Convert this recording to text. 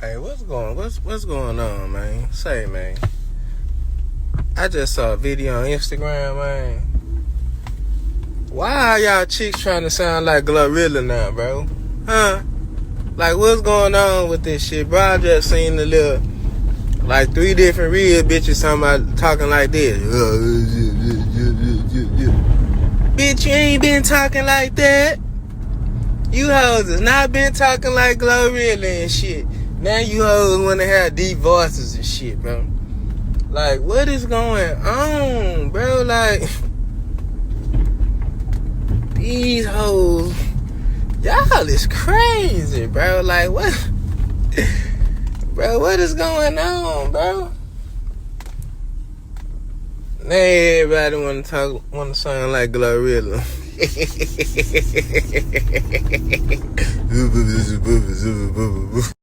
Hey, what's going on, man? Say, man. I just saw a video on Instagram, man. Why are y'all chicks trying to sound like Glorilla now, bro? Huh? Like, what's going on with this shit, bro? I just seen the little, like, 3 different real bitches talking like this. Bitch, you ain't been talking like that. You hoes has not been talking like Glorilla and shit. Now you hoes want to have deep voices and shit, bro. Like, what is going on, bro? Like, these hoes, y'all is crazy, bro. Like, what? Bro, what is going on, bro? Now everybody want to sound like Glorilla.